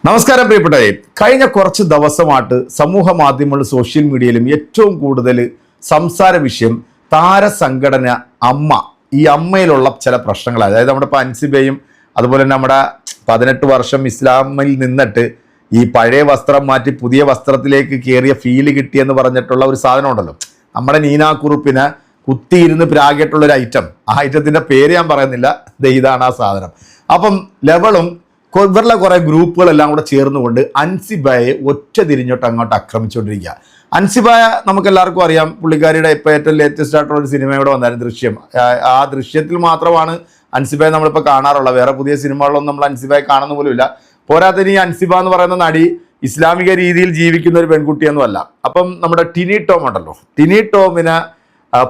നമസ്കാരം പ്രിയപ്പെട്ടവരെ, കഴിഞ്ഞ കുറച്ച് ദിവസമായിട്ട് സമൂഹ മാധ്യമങ്ങളിലും സോഷ്യൽ മീഡിയയിലും ഏറ്റവും കൂടുതൽ സംസാര വിഷയം താരസംഘടന അമ്മ. ഈ അമ്മയിലുള്ള ചില പ്രശ്നങ്ങൾ, അതായത് നമ്മുടെ ഇപ്പോൾ അൻസിബയും അതുപോലെ തന്നെ നമ്മുടെ 18 വർഷം ഇസ്ലാമിൽ നിന്നിട്ട് ഈ പഴയ വസ്ത്രം മാറ്റി പുതിയ വസ്ത്രത്തിലേക്ക് കയറിയ ഫീല് കിട്ടിയെന്ന് പറഞ്ഞിട്ടുള്ള ഒരു സാധനം ഉണ്ടല്ലോ, നമ്മുടെ നീന കുറുപ്പിനെ കുത്തിയിരുന്ന് പ്രാഗിയിട്ടുള്ളൊരു ഐറ്റം. ആ ഐറ്റത്തിൻ്റെ പേര് ഞാൻ പറയുന്നില്ല, ഇതാണ് ആ സാധനം. അപ്പം ലെവളും ഇവരുടെ കുറേ ഗ്രൂപ്പുകളെല്ലാം കൂടെ ചേർന്നുകൊണ്ട് അൻസിബയെ ഒറ്റ തിരിഞ്ഞോട്ട് അങ്ങോട്ട് ആക്രമിച്ചുകൊണ്ടിരിക്കുക. അൻസിബായ നമുക്ക് എല്ലാവർക്കും അറിയാം, പുള്ളിക്കാരിയുടെ ഇപ്പോൾ ഏറ്റവും ലേറ്റസ്റ്റ് ആയിട്ടുള്ള ഒരു സിനിമ ഇവിടെ വന്നായിരുന്നു, ദൃശ്യം. ആ ദൃശ്യത്തിൽ മാത്രമാണ് അൻസിബയെ നമ്മളിപ്പോൾ കാണാറുള്ളത്. വേറെ പുതിയ സിനിമകളിലൊന്നും നമ്മൾ അൻസിബയെ കാണുന്ന പോലുമില്ല. പോരാത്തതിന് ഈ അൻസിബ എന്ന് പറയുന്ന നടി ഇസ്ലാമിക രീതിയിൽ ജീവിക്കുന്ന ഒരു പെൺകുട്ടിയൊന്നുമല്ല. അപ്പം നമ്മുടെ ടിനി ടോം ഉണ്ടല്ലോ, ടിനി ടോമിനെ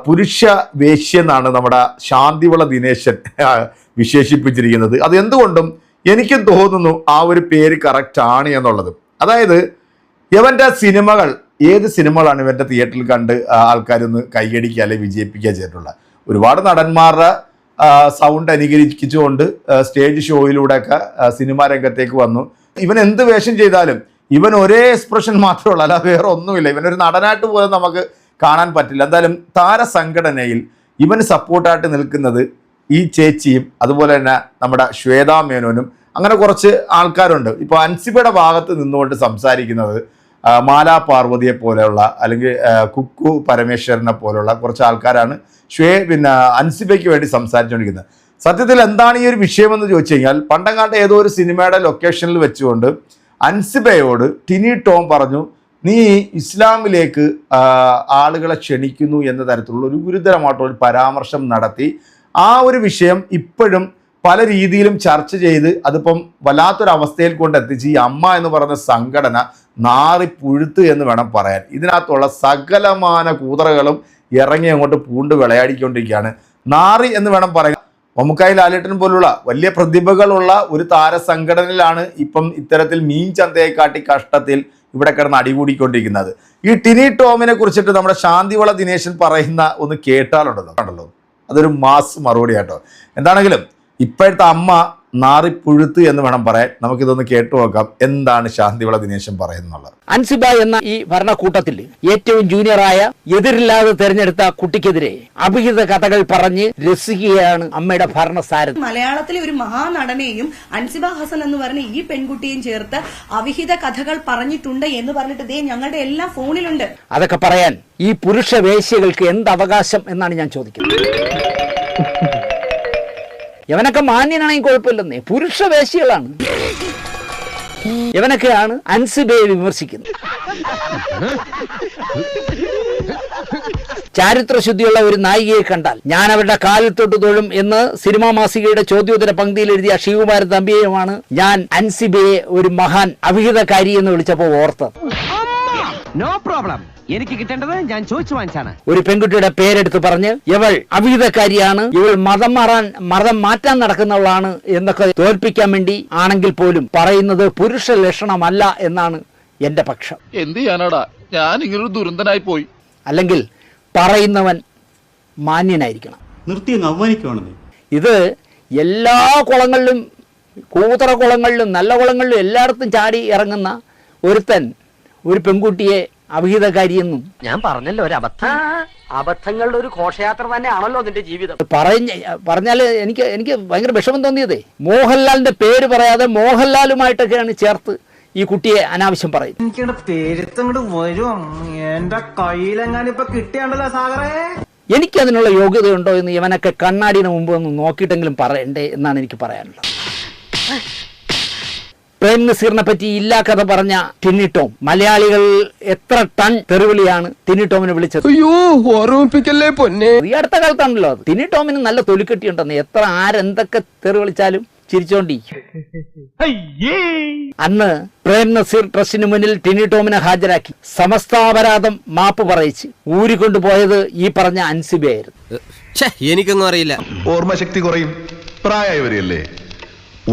പുരുഷ വേശ്യ എന്നാണ് നമ്മുടെ ശാന്തിവിള ദിനേശൻ വിശേഷിപ്പിച്ചിരിക്കുന്നത്. അത് എന്തുകൊണ്ടും എനിക്കും തോന്നുന്നു ആ ഒരു പേര് കറക്റ്റ് ആണ് എന്നുള്ളത്. അതായത് ഇവൻ്റെ സിനിമകൾ, ഏത് സിനിമകളാണ് ഇവൻ്റെ തിയേറ്ററിൽ കണ്ട് ആൾക്കാരൊന്ന് കൈയടിക്കുക അല്ലെങ്കിൽ വിജയിപ്പിക്കുക ചെയ്തിട്ടുള്ളത്. ഒരുപാട് നടന്മാരുടെ സൗണ്ട് അനുകരിച്ചുകൊണ്ട് സ്റ്റേജ് ഷോയിലൂടെയൊക്കെ സിനിമാ രംഗത്തേക്ക് വന്നു. ഇവൻ എന്ത് വേഷം ചെയ്താലും ഇവൻ ഒരേ എക്സ്പ്രഷൻ മാത്രമേ ഉള്ളൂ, അല്ല വേറെ ഒന്നുമില്ല. ഇവനൊരു നടനായിട്ട് പോലും നമുക്ക് കാണാൻ പറ്റില്ല. എന്തായാലും താരസംഘടനയിൽ ഇവന് സപ്പോർട്ടായിട്ട് നിൽക്കുന്നത് ഈ ചേച്ചിയും അതുപോലെ തന്നെ നമ്മുടെ ശ്വേതാ മേനോനും അങ്ങനെ കുറച്ച് ആൾക്കാരുണ്ട്. ഇപ്പോൾ അൻസിബയുടെ ഭാഗത്ത് നിന്നുകൊണ്ട് സംസാരിക്കുന്നത് മാലാ പാർവതിയെ പോലെയുള്ള അല്ലെങ്കിൽ കുക്കു പരമേശ്വരനെ പോലെയുള്ള കുറച്ച് ആൾക്കാരാണ് അൻസിബയ്ക്ക് വേണ്ടി സംസാരിച്ചുകൊണ്ടിരിക്കുന്നത്. സത്യത്തിൽ എന്താണ് ഈ ഒരു വിഷയമെന്ന് ചോദിച്ചു കഴിഞ്ഞാൽ, പണ്ടങ്ങാണ്ട് ഏതോ ഒരു സിനിമയുടെ ലൊക്കേഷനിൽ വെച്ചുകൊണ്ട് അൻസിബയോട് ടിനി ടോം പറഞ്ഞു, നീ ഇസ്ലാമിലേക്ക് ആളുകളെ ക്ഷണിക്കുന്നു എന്ന തരത്തിലുള്ള ഒരു ഗുരുതരമായിട്ടുള്ള പരാമർശം നടത്തി. ആ ഒരു വിഷയം ഇപ്പോഴും പല രീതിയിലും ചർച്ച ചെയ്ത് അതിപ്പം വല്ലാത്തൊരവസ്ഥയിൽ കൊണ്ടെത്തിച്ച് ഈ അമ്മ എന്ന് പറയുന്ന സംഘടന നാറിപ്പുഴുത്ത് എന്ന് വേണം പറയാൻ. ഇതിനകത്തുള്ള സകലമാന കൂതറകളും ഇറങ്ങി അങ്ങോട്ട് പൂണ്ട് വിളയാടിക്കൊണ്ടിരിക്കുകയാണ്. നാറി എന്ന് വേണം പറയാൻ. മമ്മൂക്കായി ലാലേട്ടൻ പോലുള്ള വലിയ പ്രതിഭകളുള്ള ഒരു താരസംഘടനയിലാണ് ഇപ്പം ഇത്തരത്തിൽ മീൻ ചന്തയെ കാട്ടി കഷ്ടത്തിൽ ഇവിടെ കിടന്ന് അടികൂടിക്കൊണ്ടിരിക്കുന്നത്. ഈ ടിനി ടോമിനെ കുറിച്ചിട്ട് നമ്മുടെ ശാന്തിവിള ദിനേശൻ പറയുന്ന ഒന്ന് കേട്ടാലുണ്ടല്ലോ, അതൊരു മാസ് മറുപടി ആട്ടോ. എന്താണെങ്കിലും ഇപ്പോഴത്തെ അമ്മ നാറിപ്പുഴുത്ത് എന്ന് വേണം പറയാൻ. നമുക്കിതൊന്ന് കേട്ടു നോക്കാം, എന്താണ് ശാന്തിവിള ദിനേശൻ പറയുന്നുള്ളത്. അൻസിബ എന്ന ഈ ഭരണക്കൂട്ടത്തിൽ ഏറ്റവും ജൂനിയറായ, എതിരില്ലാതെ തെരഞ്ഞെടുത്ത കുട്ടിക്കെതിരെ അഭിഹിത കഥകൾ പറഞ്ഞ് രസിക്കുകയാണ് അമ്മയുടെ ഭരണസാരഥി. മലയാളത്തിലെ ഒരു മഹാനടനെയും അൻസിബ ഹസൻ എന്ന് പറഞ്ഞ ഈ പെൺകുട്ടിയും ചേർത്ത് അവിഹിത കഥകൾ പറഞ്ഞിട്ടുണ്ട് എന്ന് പറഞ്ഞിട്ട് ദേ ഞങ്ങളുടെ എല്ലാ ഫോണിലുണ്ട്. അതൊക്കെ പറയാൻ ഈ പുരുഷ വേശ്യകൾക്ക് എന്ത് അവകാശം എന്നാണ് ഞാൻ ചോദിക്കുന്നത്. ഇവനൊക്കെ മാന്യനാണെങ്കിൽ കുഴപ്പമില്ലെന്നേ, പുരുഷ വേശ്യകളാണ് ഇവനൊക്കെയാണ് അൻസിബയെ വിമർശിക്കുന്നത്. ചാരിത്രശുദ്ധിയുള്ള ഒരു നായികയെ കണ്ടാൽ ഞാൻ അവരുടെ കാലിൽ തൊട്ട് തൊഴും എന്ന് സിനിമാ മാസികയുടെ ചോദ്യോത്തര പങ്ക്തിയിൽ എഴുതിയ ശ്രീകുമാരൻ തമ്പിയുമാണ് ഞാൻ അൻസിബയെ ഒരു മഹാൻ അവിഹിതക്കാരി എന്ന് വിളിച്ചപ്പോൾ ഓർത്തത്. നോ പ്രോബ്ലം, എനിക്ക് കിട്ടേണ്ടത് ഞാൻ ചോദിച്ചു വാങ്ങിച്ചാണ്. ഒരു പെൺകുട്ടിയുടെ പേരെടുത്ത് പറഞ്ഞ് ഇവൾ അവിഹിതക്കാരിയാണ്, ഇവൾ മതം മാറ്റാൻ നടക്കുന്നവളാണ് എന്നൊക്കെ തോൽപ്പിക്കാൻ വേണ്ടി ആണെങ്കിൽ പോലും പറയുന്നത് പുരുഷ ലക്ഷണമല്ല എന്നാണ് എന്റെ പക്ഷം. എന്ത് ചെയ്യാനാടാ, ഞാൻ ഇങ്ങനൊരു ദുരന്തനായി പോയി. അല്ലെങ്കിൽ പറയുന്നവൻ മാന്യനായിരിക്കണം. നിർത്തി അവമാനിക്കുവാണെന്നേ. ഇത് എല്ലാ കുളങ്ങളിലും, കൂതറ കുളങ്ങളിലും നല്ല കുളങ്ങളിലും എല്ലായിടത്തും ചാടി ഇറങ്ങുന്ന ഒരുത്തൻ ഒരു പെൺകുട്ടിയെ അവിഹിതകാരിയെന്നും ഞാൻ പറഞ്ഞല്ലോ, ഒരു അബദ്ധങ്ങളുടെ ഒരു ഘോഷയാത്ര തന്നെയാണല്ലോ അതിന്റെ ജീവിതം. പറഞ്ഞാല് എനിക്ക് ഭയങ്കര വിഷമം തോന്നിയതേ, മോഹൻലാലിന്റെ പേര് പറയാതെ മോഹൻലാലുമായിട്ടൊക്കെയാണ് ചേർത്ത് ഈ കുട്ടിയെ അനാവശ്യം പറയും. എനിക്കതിനുള്ള യോഗ്യതയുണ്ടോ എന്ന് ഇവനൊക്കെ കണ്ണാടിന് മുമ്പ് ഒന്ന് നോക്കിയിട്ടെങ്കിലും പറയണ്ടേ എന്നാണ് എനിക്ക് പറയാനുള്ളത്. പ്രേം നസീറിനെ പറ്റി ഇല്ലാ കഥ പറഞ്ഞ ടിനി ടോം, മലയാളികൾ എത്ര ടൺ തെറിവിളിയാണ് ടിനി ടോമിനെ വിളിച്ചത്. ഈ അടുത്ത കാലത്താണല്ലോ അത്. ടിനി ടോമിന് നല്ല തൊലിക്കെട്ടിയുണ്ടെന്ന്, എത്ര ആരെന്തൊക്കെ തെറി വിളിച്ചാലും ചിരിച്ചോണ്ടിരിക്കും. അന്ന് പ്രേം നസീർ ട്രസ്റ്റിന് മുന്നിൽ ടിനി ടോമിനെ ഹാജരാക്കി സമസ്താപരാധം മാപ്പ് പറയിച്ച് ഊരിക്കൊണ്ടുപോയത് ഈ പറഞ്ഞ അൻസിബയായിരുന്നു. എനിക്കൊന്നും അറിയില്ല. ഓർമ്മശക്തി കുറയും, പ്രായമായവരല്ലേ.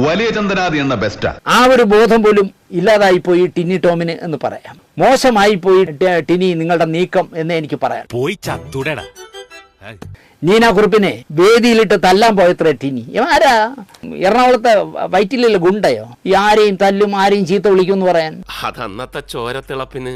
വലിയ ചന്ദനാദി എന്ന ബെസ്റ്റാ. ആ ഒരു ബോധം പോലും ഇല്ലാതായി പോയി ടിനി ടോമിന് എന്ന് പറയാം. മോശമായി പോയി ടിനി നിങ്ങളുടെ നീക്കം എന്ന് എനിക്ക് പറയാം. പോയി ചത്തുടടാ. നീന കുറുപ്പിനെ വേദിയിലിട്ട് തല്ലാൻ പോയത്ര ടിനി ആരാ? എറണാകുളത്തെ വൈറ്റിലെ ഗുണ്ടയോ? ഈ ആരെയും തല്ലും ആരെയും ചീത്ത വിളിക്കും എന്ന് പറയാൻ? അതന്നത്തെ ചോരത്തിളപ്പിന്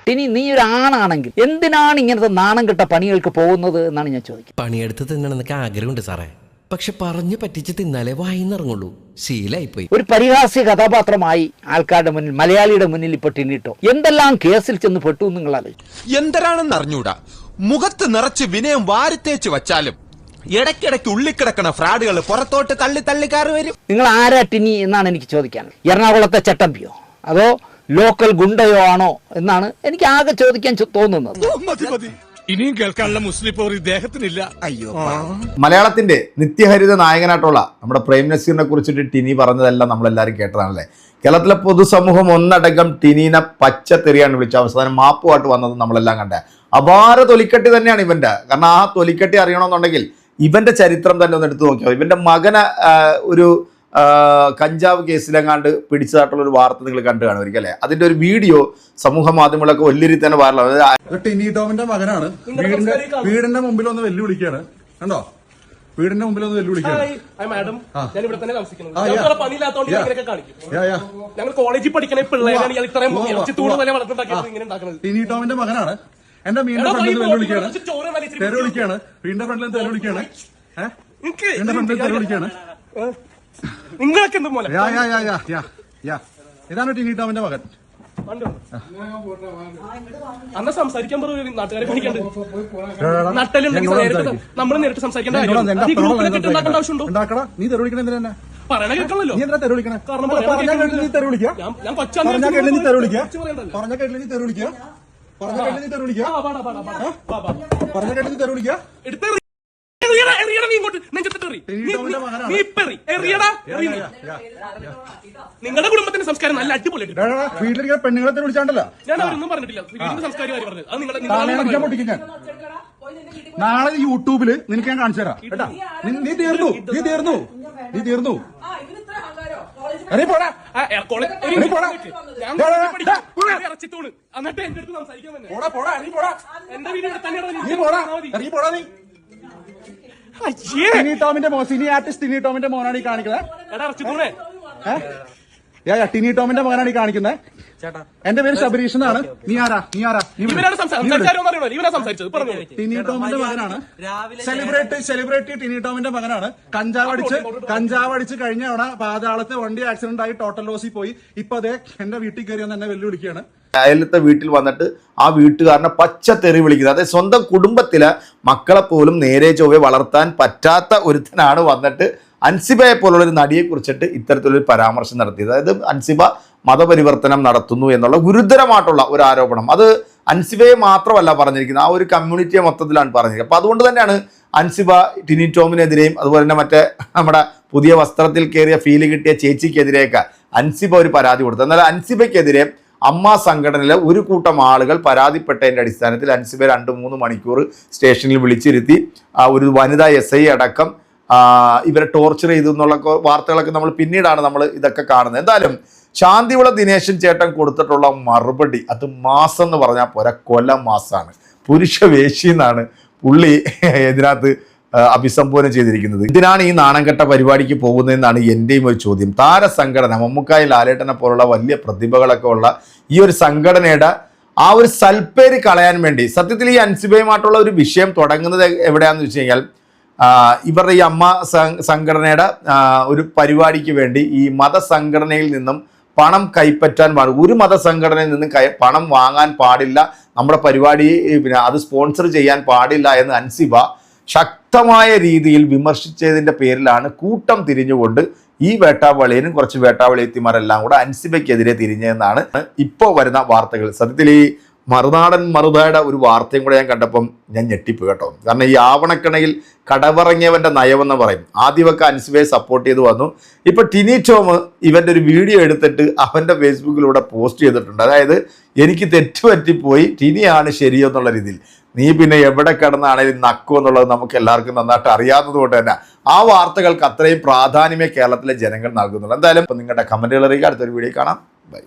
ടിനി, നീ ഒരു ആണാണെങ്കിൽ എന്തിനാണ് ഇങ്ങനത്തെ നാണം കെട്ട പണികൾക്ക് പോകുന്നത് എന്നാണ് ഞാൻ ചോദിക്കുന്നത്. പണിയെടുത്ത് തിന്നണമെന്നൊക്കെ ആഗ്രഹമുണ്ട് സാറേ, പക്ഷെ പറഞ്ഞു പറ്റിച്ച് തിന്നാലേ വായിന്നിറങ്ങുള്ളൂ. ശീലായിപ്പോയി. ഒരു പരിഹാസ്യ കഥാപാത്രമായി ആൾക്കാരുടെ മുന്നിൽ, മലയാളിയുടെ മുന്നിൽ ഇപ്പൊ ടിനിട്ടോ എന്തെല്ലാം കേസിൽ ചെന്ന് പെട്ടു നിങ്ങളത് എന്തരാണെന്ന് അറിഞ്ഞൂടാ. മുഖത്ത് നിറച്ച് വിനയം വാരിത്തേച്ച് വച്ചാലും ഇടയ്ക്കിടയ്ക്ക് ഉള്ളിക്കിടക്കണ ഫ്രാഡുകൾ പുറത്തോട്ട് തള്ളി തള്ളിക്കാറ് വരും. നിങ്ങൾ ആരാ ടിനി എന്നാണ് എനിക്ക് ചോദിക്കാൻ. എറണാകുളത്തെ ചട്ടമ്പിയോ അതോ ലോക്കൽ ഗുണ്ടയോ ആണോ എന്നാണ് എനിക്ക് ആകെ ചോദിക്കാൻ തോന്നുന്നത്. ഇനിയും കേൾക്കാനുള്ള മുസ്ലിം പോർ ഇദ്ദേഹത്തിനില്ല. അയ്യോ, മലയാളത്തിന്റെ നിത്യഹരിത നായകനായിട്ടുള്ള നമ്മുടെ പ്രേം നസീറിനെ കുറിച്ചിട്ട് ടിനി പറഞ്ഞതെല്ലാം നമ്മളെല്ലാവരും കേട്ടതാണല്ലേ. കേരളത്തിലെ പൊതുസമൂഹം ഒന്നടങ്കം ടിനീനെ പച്ചത്തെറിയാണ് വിളിച്ച അവസാനം മാപ്പുമായിട്ട് വന്നത് നമ്മളെല്ലാം കണ്ടേ. അപാര തൊലിക്കട്ടി തന്നെയാണ് ഇവന്റെ. കാരണം ആ തൊലിക്കട്ടി അറിയണമെന്നുണ്ടെങ്കിൽ ഇവന്റെ ചരിത്രം തന്നെ ഒന്ന് എടുത്തു നോക്കിയോ. ഇവന്റെ മകനെ ഒരു കഞ്ചാവ് കേസിലെങ്ങാണ്ട് പിടിച്ചതായിട്ടുള്ള ഒരു വാർത്ത നിങ്ങൾ കണ്ടു കാണുമായിരിക്കും അല്ലേ. അതിന്റെ ഒരു വീഡിയോ സമൂഹ മാധ്യമങ്ങളൊക്കെ വലിയ രീതി തന്നെ വൈറലാണ്. ടിനി ടോമിന്റെ മകനാണ്. വീടിന്റെ മുമ്പിൽ ഒന്ന് വെല്ലുവിളിക്കാണ്. കണ്ടോ, വീടിന്റെ മുമ്പിൽ ഒന്ന് വെല്ലുവിളിക്കാണ്. ഞങ്ങൾ കോളേജിൽ പഠിക്കണ പിള്ളേരാണ് ടിനി ടോമിന്റെ മകനാണ്. എന്റെ വീടിന്റെ ഫ്രണ്ടിൽ വെല്ലുവിളിക്കാണ്, തെരുവിളിക്കാണ്. വീടിന്റെ ഫ്രണ്ടിൽ തെരുവിളിക്കാണ്. വീടിന്റെ ഫ്രണ്ടിൽ തെരുവിളിക്കാണ്. നിങ്ങളൊക്കെ എന്ത് പോലെ ഇതാണ് ടിനി ടോമിന്റെ മകൻ. അന്ന് സംസാരിക്കാൻ പറഞ്ഞു. നാട്ടുകാരെ പഠിക്കണ്ട് നട്ടലുണ്ടെങ്കിൽ നമ്മൾ നേരിട്ട് സംസാരിക്കേണ്ട ആവശ്യമുണ്ടോ? നീ തെരുവിളിക്കണ എന്തിനാ? പറയണ കേൾക്കണല്ലോ. നീ എന്താ തെരുവിളിക്കണേ? കാരണം നീ തെരുവിളിക്കുക. ഞാൻ പറഞ്ഞ കേട്ടില്ല നീ തെരുവിളിക്കുക. പറഞ്ഞ കേട്ടില്ല നീ തെരുവിളിക്കുക. പറഞ്ഞ കേട്ടില്ല നീ തെരുവിളിക്കുക. പറഞ്ഞ കേട്ടില്ല നീ തെരുവിളിക്കുക. നിങ്ങളുടെ കുടുംബത്തിന്റെ സംസ്കാരം നല്ല അടിപൊളി. വീട്ടിലിരിക്കുന്ന പെണ്ണുങ്ങളെ തെരുവിളിച്ചാണ്ടല്ലോ. ഞാൻ അവരൊന്നും പറഞ്ഞിട്ടില്ല. വീടിന്റെ സംസ്കാരം പറഞ്ഞത് അത് നിങ്ങളുടെ നാളെ യൂട്യൂബില് നിനക്ക് ഞാൻ കാണിച്ചു തരാം കേട്ടാ. നീ തീർന്നു, നീ തീർന്നു, നീ തീർന്നു. എന്നിട്ട് എന്റെ വീടിന്റെ തന്നെ ടിനി ടോമിന്റെ മോൻ, സിനി ആർട്ടിസ്റ്റ് ടിനി ടോമിന്റെ മോനാണ് ഈ കാണിക്കുന്നത്. ടിനി ടോമിന്റെ മകനാണ് ഈ കാണിക്കുന്നത്. എന്റെ പേര് ശബരീഷ് എന്നാണ്. നീ ആരാ? നീ ആരാ? ടിനി ടോമിന്റെ മകനാണ്. സെലിബ്രിറ്റി ടിനി ടോമിന്റെ മകനാണ്. കഞ്ചാവ് അടിച്ച് കഴിഞ്ഞ അവിടെ പാതാളത്തെ വണ്ടി ആക്സിഡന്റ് ആയി ടോട്ടൽ ലോസിൽ പോയി. ഇപ്പൊ അതേ എന്റെ വീട്ടിൽ കയറി വന്ന് എന്നെ വെല്ലുവിളിക്കുകയാണ്. അയലത്തെ വീട്ടിൽ വന്നിട്ട് ആ വീട്ടുകാരനെ പച്ച തെറി വിളിക്കുന്നത്. അതായത് സ്വന്തം കുടുംബത്തിലെ മക്കളെ പോലും നേരെ ചൊവ്വെ വളർത്താൻ പറ്റാത്ത ഒരുത്തനാണ് വന്നിട്ട് അൻസിബയെ പോലുള്ള ഒരു നടിയെ കുറിച്ചിട്ട് ഇത്തരത്തിലൊരു പരാമർശം നടത്തിയത്. അതായത് അൻസിബ മതപരിവർത്തനം നടത്തുന്നു എന്നുള്ള ഗുരുതരമായിട്ടുള്ള ഒരു ആരോപണം. അത് അൻസിബയെ മാത്രമല്ല പറഞ്ഞിരിക്കുന്നത്, ആ ഒരു കമ്മ്യൂണിറ്റിയെ മൊത്തത്തിലാണ് പറഞ്ഞിരിക്കുന്നത്. അപ്പോൾ അതുകൊണ്ട് തന്നെയാണ് അൻസിബ ടിനി ടോമിനെതിരെയും അതുപോലെ തന്നെ മറ്റേ നമ്മുടെ പുതിയ വസ്ത്രത്തിൽ കയറിയ ഫീല് കിട്ടിയ ചേച്ചിക്കെതിരെയൊക്കെ അൻസിബ ഒരു പരാതി കൊടുത്തു. എന്നാൽ അൻസിബയ്ക്കെതിരെ അമ്മ സംഘടനയിലെ ഒരു കൂട്ടം ആളുകൾ പരാതിപ്പെട്ടതിൻ്റെ അടിസ്ഥാനത്തിൽ അൻസിബയെ 2-3 മണിക്കൂർ സ്റ്റേഷനിൽ വിളിച്ചിരുത്തി ഒരു വനിതാ SI അടക്കം ഇവരെ ടോർച്ചർ ചെയ്തു എന്നുള്ള വാർത്തകളൊക്കെ നമ്മൾ പിന്നീടാണ് നമ്മൾ ഇതൊക്കെ കാണുന്നത്. എന്തായാലും ശാന്തിവിള ദിനേശൻ ചേട്ടൻ കൊടുത്തിട്ടുള്ള മറുപടി അത് മാസം എന്ന് പറഞ്ഞാൽ പോരാ, കൊല്ലം മാസമാണ്. പുരുഷ വേശി എന്നാണ് പുള്ളി ഇതിനകത്ത് അഭിസംബോധന ചെയ്തിരിക്കുന്നത്. ഇതിനാണ് ഈ നാണംകെട്ട പരിപാടിക്ക് പോകുന്നതെന്നാണ് എൻ്റെയും ഒരു ചോദ്യം. താരസംഘടന മമ്മൂക്കായി ലാലേട്ടനെ പോലുള്ള വലിയ പ്രതിഭകളൊക്കെ ഉള്ള ഈ ഒരു സംഘടനയുടെ ആ ഒരു സൽപ്പേര് കളയാൻ വേണ്ടി സത്യത്തിൽ ഈ അൻസിബയുമായിട്ടുള്ള ഒരു വിഷയം തുടങ്ങുന്നത് എവിടെയാണെന്ന് വെച്ച് കഴിഞ്ഞാൽ ഇവരുടെ ഈ അമ്മ സംഘടനയുടെ ഒരു പരിപാടിക്ക് വേണ്ടി ഈ മതസംഘടനയിൽ നിന്നും പണം കൈപ്പറ്റാൻ പാടില്ല. ഒരു മതസംഘടനയിൽ നിന്നും പണം വാങ്ങാൻ പാടില്ല, നമ്മുടെ പരിപാടി പിന്നെ അത് സ്പോൺസർ ചെയ്യാൻ പാടില്ല എന്ന് അൻസിബ ശക്തമായ രീതിയിൽ വിമർശിച്ചതിൻ്റെ പേരിലാണ് കൂട്ടം തിരിഞ്ഞുകൊണ്ട് ഈ വേട്ടാവളിയനും കുറച്ച് വേട്ടാവളിയത്തിമാരെല്ലാം കൂടെ അൻസിബയ്ക്കെതിരെ തിരിഞ്ഞതെന്നാണ് ഇപ്പോൾ വരുന്ന വാർത്തകൾ. സത്യത്തിൽ ഈ മറുനാടൻ ഒരു വാർത്തയും കൂടെ ഞാൻ കണ്ടപ്പം ഞാൻ ഞെട്ടിപ്പോയി കേട്ടോ. കാരണം ഈ ആവണക്കണയിൽ കടവറങ്ങിയവൻ്റെ നയമെന്ന് പറയും. ആദ്യമൊക്കെ അൻസിബയെ സപ്പോർട്ട് ചെയ്ത് വന്നു. ഇപ്പോൾ ടിനി ടോം ഇവൻ്റെ ഒരു വീഡിയോ എടുത്തിട്ട് അവൻ്റെ ഫേസ്ബുക്കിലൂടെ പോസ്റ്റ് ചെയ്തിട്ടുണ്ട്. അതായത് എനിക്ക് തെറ്റുപറ്റിപ്പോയി, ടിനിയാണ് ശരിയെന്നുള്ള രീതിയിൽ. നീ പിന്നെ എവിടെ കിടന്നാണെങ്കിലും നക്കും എന്നുള്ളത് നമുക്ക് എല്ലാവർക്കും നന്നായിട്ട് അറിയാവുന്നത് കൊണ്ട് തന്നെ ആ വാർത്തകൾക്ക് അത്രയും പ്രാധാന്യമേ കേരളത്തിലെ ജനങ്ങൾ നൽകുന്നുള്ളൂ. എന്തായാലും നിങ്ങളുടെ കമൻറ്റുകൾ അറിയിക്കുക. അടുത്തൊരു വീഡിയോ കാണാം. ബൈ.